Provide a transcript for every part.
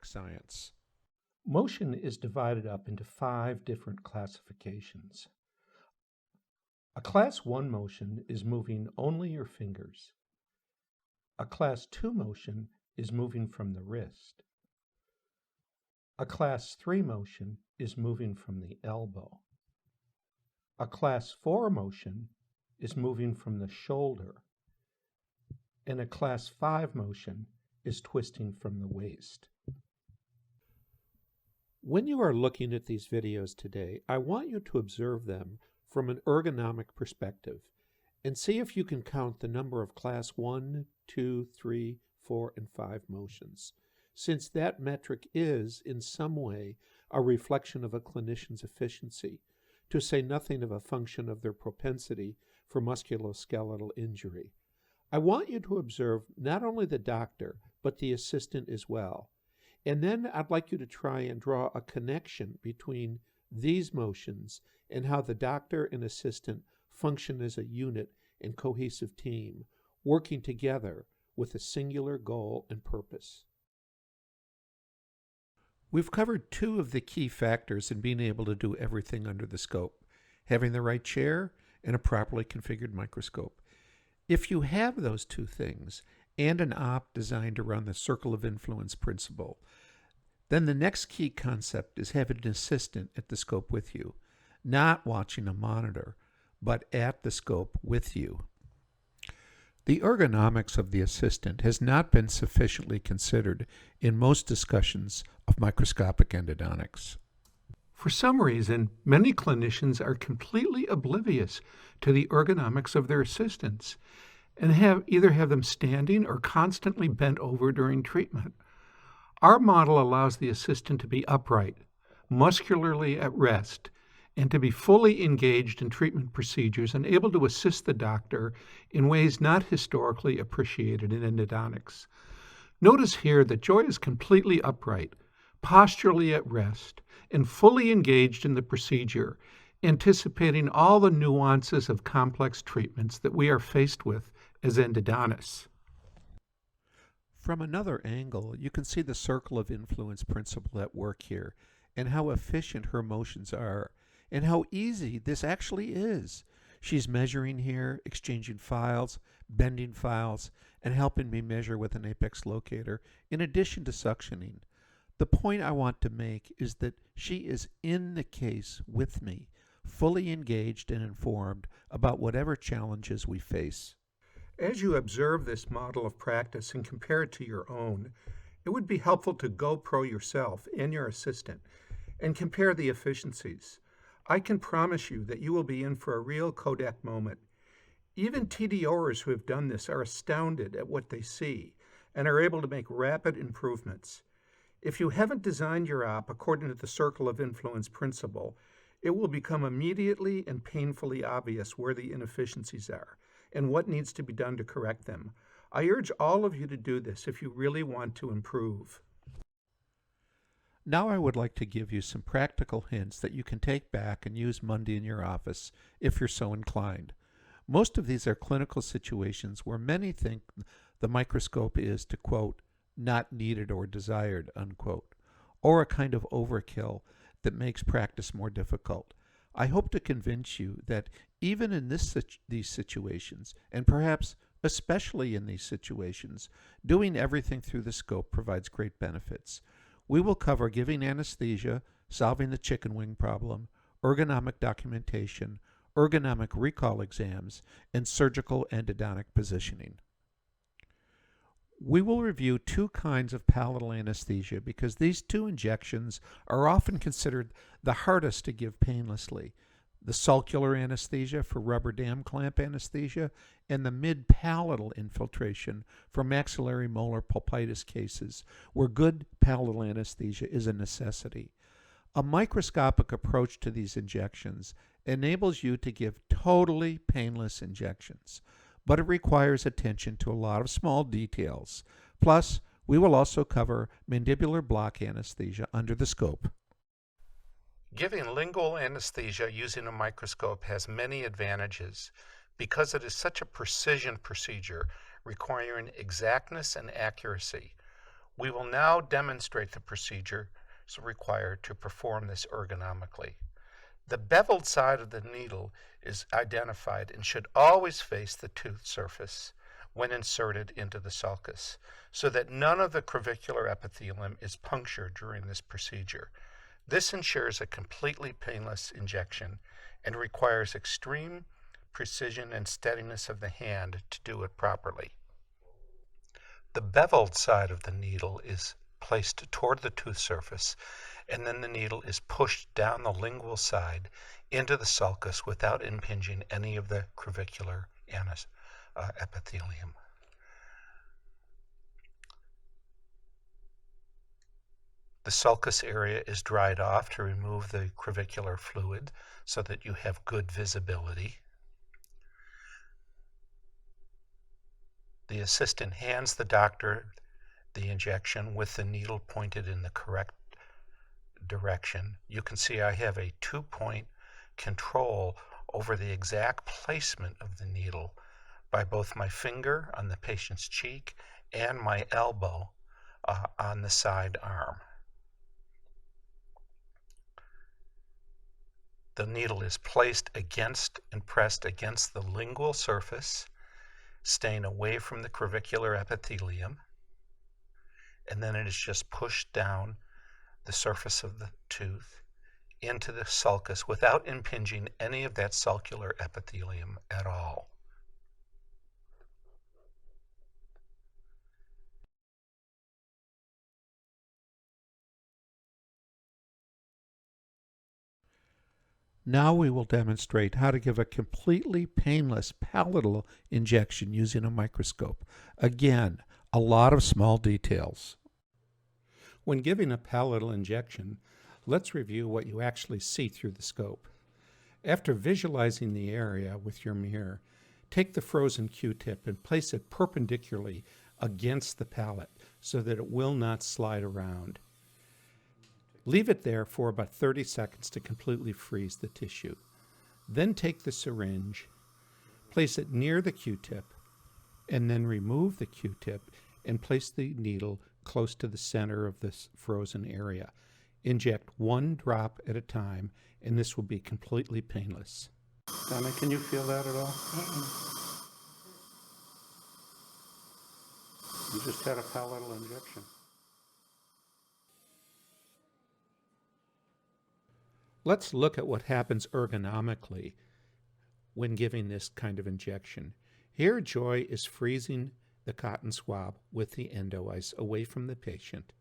ergonomic science. Motion is divided up into 5 different classifications. A Class 1 motion is moving only your fingers. A Class 2 motion is moving from the wrist. A Class 3 motion is moving from the elbow. A Class 4 motion is moving from the shoulder. And a Class 5 motion is twisting from the waist. When you are looking at these videos today, I want you to observe them from an ergonomic perspective and see if you can count the number of Class 1, 2, 3, 4, and 5 motions, since that metric is, in some way, a reflection of a clinician's efficiency, to say nothing of a function of their propensity for musculoskeletal injury. I want you to observe not only the doctor, but the assistant as well. And then I'd like you to try and draw a connection between these motions and how the doctor and assistant function as a unit and cohesive team, working together with a singular goal and purpose. We've covered 2 of the key factors in being able to do everything under the scope: having the right chair and a properly configured microscope. If you have those 2 things and an op designed around the circle of influence principle, then the next key concept is having an assistant at the scope with you, not watching a monitor, but at the scope with you. The ergonomics of the assistant has not been sufficiently considered in most discussions of microscopic endodontics. For some reason, many clinicians are completely oblivious to the ergonomics of their assistants and either have them standing or constantly bent over during treatment. Our model allows the assistant to be upright, muscularly at rest, and to be fully engaged in treatment procedures and able to assist the doctor in ways not historically appreciated in endodontics. Notice here that Joy is completely upright, posturally at rest, and fully engaged in the procedure, anticipating all the nuances of complex treatments that we are faced with as endodontists. From another angle, you can see the circle of influence principle at work here, and how efficient her motions are, and how easy this actually is. She's measuring here, exchanging files, bending files, and helping me measure with an apex locator, in addition to suctioning. The point I want to make is that she is in the case with me, fully engaged and informed about whatever challenges we face. As you observe this model of practice and compare it to your own, it would be helpful to GoPro yourself and your assistant and compare the efficiencies. I can promise you that you will be in for a real Kodak moment. Even TDOers who have done this are astounded at what they see and are able to make rapid improvements. If you haven't designed your op according to the circle of influence principle, it will become immediately and painfully obvious where the inefficiencies are and what needs to be done to correct them. I urge all of you to do this if you really want to improve. Now I would like to give you some practical hints that you can take back and use Monday in your office if you're so inclined. Most of these are clinical situations where many think the microscope is, to quote, not needed or desired, unquote, or a kind of overkill that makes practice more difficult. I hope to convince you that even in these situations, and perhaps especially in these situations, doing everything through the scope provides great benefits. We will cover giving anesthesia, solving the chicken wing problem, ergonomic documentation, ergonomic recall exams, and surgical endodontic positioning. We will review 2 kinds of palatal anesthesia because these 2 injections are often considered the hardest to give painlessly: the sulcular anesthesia for rubber dam clamp anesthesia and the mid-palatal infiltration for maxillary molar pulpitis cases where good palatal anesthesia is a necessity. A microscopic approach to these injections enables you to give totally painless injections, but it requires attention to a lot of small details. Plus, we will also cover mandibular block anesthesia under the scope. Giving lingual anesthesia using a microscope has many advantages because it is such a precision procedure requiring exactness and accuracy. We will now demonstrate the procedure required to perform this ergonomically. The beveled side of the needle is identified and should always face the tooth surface when inserted into the sulcus, so that none of the crevicular epithelium is punctured during this procedure. This ensures a completely painless injection and requires extreme precision and steadiness of the hand to do it properly. The beveled side of the needle is placed toward the tooth surface, and then the needle is pushed down the lingual side into the sulcus without impinging any of the crevicular epithelium. The sulcus area is dried off to remove the crevicular fluid so that you have good visibility. The assistant hands the doctor the injection with the needle pointed in the correct direction. You can see I have a 2-point control over the exact placement of the needle by both my finger on the patient's cheek and my elbow on the side arm. The needle is placed against and pressed against the lingual surface, staying away from the crevicular epithelium, and then it is just pushed down the surface of the tooth into the sulcus without impinging any of that sulcular epithelium at all. Now we will demonstrate how to give a completely painless palatal injection using a microscope. Again, a lot of small details. When giving a palatal injection, let's review what you actually see through the scope. After visualizing the area with your mirror, take the frozen Q-tip and place it perpendicularly against the palate so that it will not slide around. Leave it there for about 30 seconds to completely freeze the tissue. Then take the syringe, place it near the Q-tip, and then remove the Q-tip and place the needle close to the center of this frozen area. Inject 1 drop at a time, and this will be completely painless. Donna, can you feel that at all? You just had a palatal injection. Let's look at what happens ergonomically when giving this kind of injection. Here, Joy is freezing the cotton swab with the endo ice away from the patient.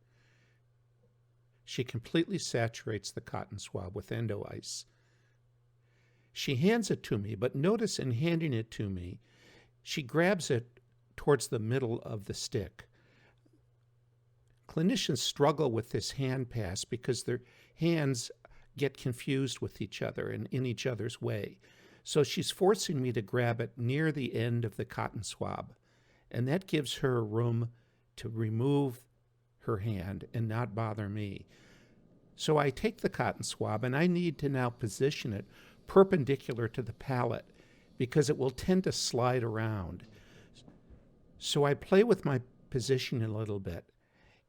She completely saturates the cotton swab with endo ice. She hands it to me, but notice in handing it to me, she grabs it towards the middle of the stick. Clinicians struggle with this hand pass because their hands get confused with each other and in each other's way. So she's forcing me to grab it near the end of the cotton swab, and that gives her room to remove her hand and not bother me. So I take the cotton swab and I need to now position it perpendicular to the palate because it will tend to slide around. So I play with my position a little bit,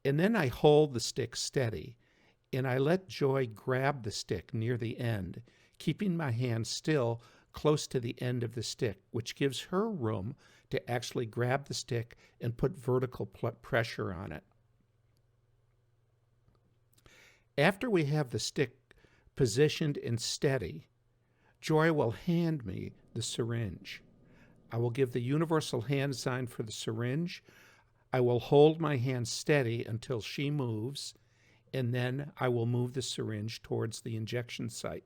and then I hold the stick steady, and I let Joy grab the stick near the end, keeping my hand still close to the end of the stick, which gives her room to actually grab the stick and put vertical pressure on it. After we have the stick positioned and steady, Joy will hand me the syringe. I will give the universal hand sign for the syringe. I will hold my hand steady until she moves, and then I will move the syringe towards the injection site.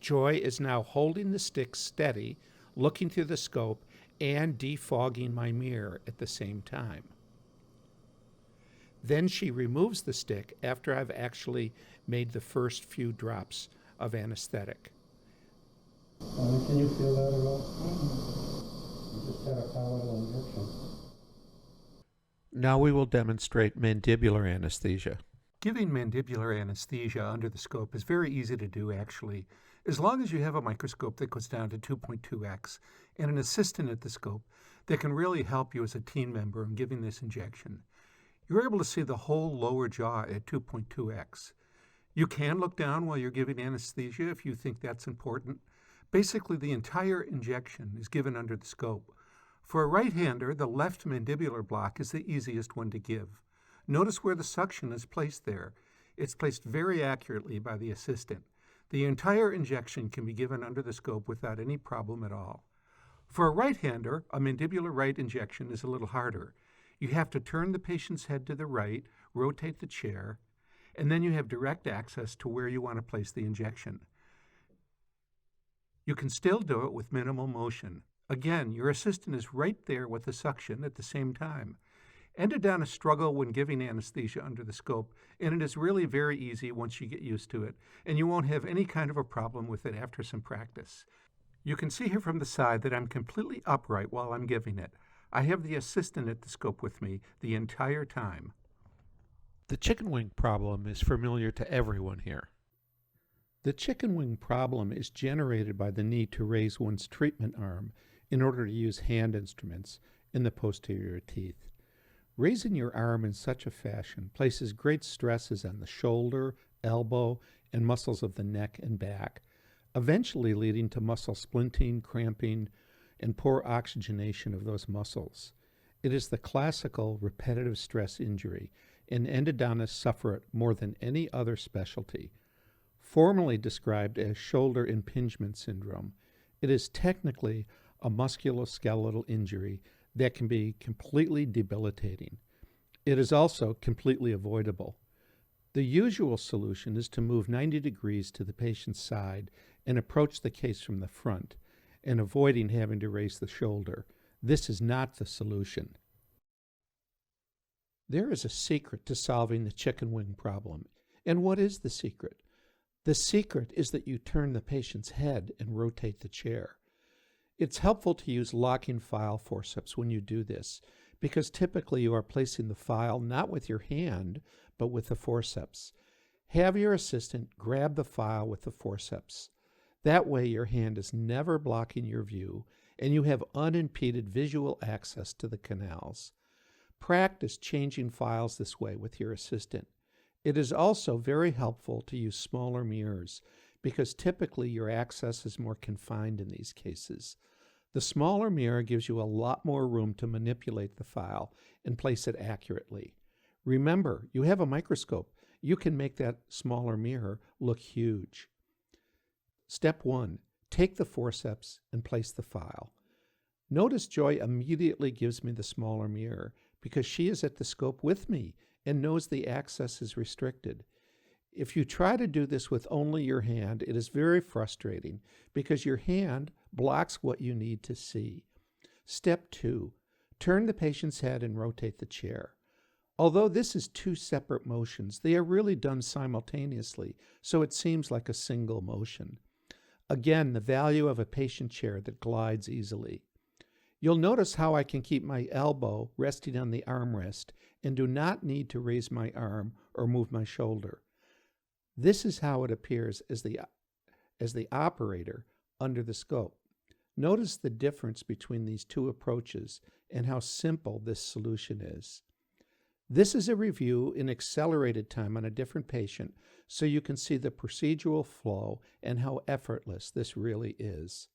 Joy is now holding the stick steady, looking through the scope, and defogging my mirror at the same time. Then she removes the stick after I've actually made the first few drops of anesthetic. Can you feel that at all? You just had a palatal injection. Now we will demonstrate mandibular anesthesia. Giving mandibular anesthesia under the scope is very easy to do, actually, as long as you have a microscope that goes down to 2.2x and an assistant at the scope that can really help you as a team member in giving this injection. You're able to see the whole lower jaw at 2.2x. You can look down while you're giving anesthesia if you think that's important. Basically, the entire injection is given under the scope. For a right-hander, the left mandibular block is the easiest one to give. Notice where the suction is placed there. It's placed very accurately by the assistant. The entire injection can be given under the scope without any problem at all. For a right-hander, a mandibular right injection is a little harder. You have to turn the patient's head to the right, rotate the chair, and then you have direct access to where you want to place the injection. You can still do it with minimal motion. Again, your assistant is right there with the suction at the same time. Endodontists struggle when giving anesthesia under the scope, and it is really very easy once you get used to it, and you won't have any kind of a problem with it after some practice. You can see here from the side that I'm completely upright while I'm giving it. I have the assistant at the scope with me the entire time. The chicken wing problem is familiar to everyone here. The chicken wing problem is generated by the need to raise one's treatment arm in order to use hand instruments in the posterior teeth. Raising your arm in such a fashion places great stresses on the shoulder, elbow, and muscles of the neck and back, eventually leading to muscle splinting, cramping, and poor oxygenation of those muscles. It is the classical repetitive stress injury, and endodontists suffer it more than any other specialty. Formerly described as shoulder impingement syndrome, it is technically a musculoskeletal injury that can be completely debilitating. It is also completely avoidable. The usual solution is to move 90 degrees to the patient's side and approach the case from the front, and avoiding having to raise the shoulder. This is not the solution. There is a secret to solving the chicken wing problem. And what is the secret? The secret is that you turn the patient's head and rotate the chair. It's helpful to use locking file forceps when you do this, because typically you are placing the file not with your hand, but with the forceps. Have your assistant grab the file with the forceps. That way your hand is never blocking your view, and you have unimpeded visual access to the canals. Practice changing files this way with your assistant. It is also very helpful to use smaller mirrors, because typically your access is more confined in these cases. The smaller mirror gives you a lot more room to manipulate the file and place it accurately. Remember, you have a microscope. You can make that smaller mirror look huge. Step 1. Take the forceps and place the file. Notice Joy immediately gives me the smaller mirror because she is at the scope with me and knows the access is restricted. If you try to do this with only your hand, it is very frustrating because your hand blocks what you need to see. Step 2. Turn the patient's head and rotate the chair. Although this is two separate motions, they are really done simultaneously, so it seems like a single motion. Again, the value of a patient chair that glides easily. You'll notice how I can keep my elbow resting on the armrest and do not need to raise my arm or move my shoulder. This is how it appears as the operator under the scope. Notice the difference between these two approaches and how simple this solution is. This is a review in accelerated time on a different patient, so you can see the procedural flow and how effortless this really is.